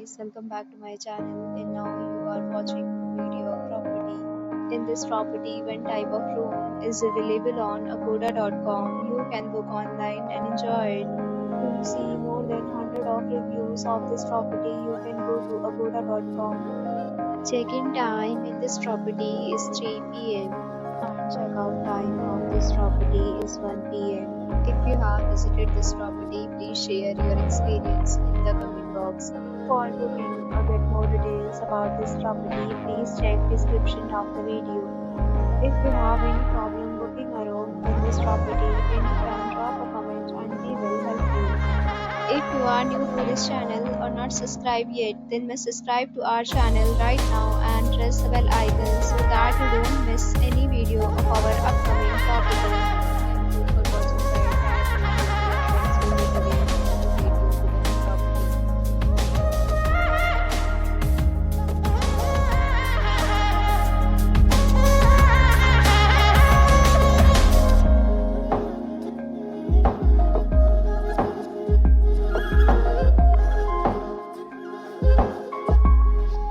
guys, welcome back to my channel, and now you are watching a video of property. In this property, one type of room is available on agoda.com. You can book online and enjoy it. To see more than 100 of reviews of this property, you can go to agoda.com. Check-in time in this property is 3 p.m. and check-out time of this property is 1 p.m. If you have visited this property, please share your experience in the comment box. For booking or get more details about this property, please check description of the video. If you have any problem booking a room in this property, then you can drop a comment and we will help you. If you are new to this channel or not subscribed yet, then must subscribe to our channel right now and press the bell icon so that you don't miss any video of our upcoming property.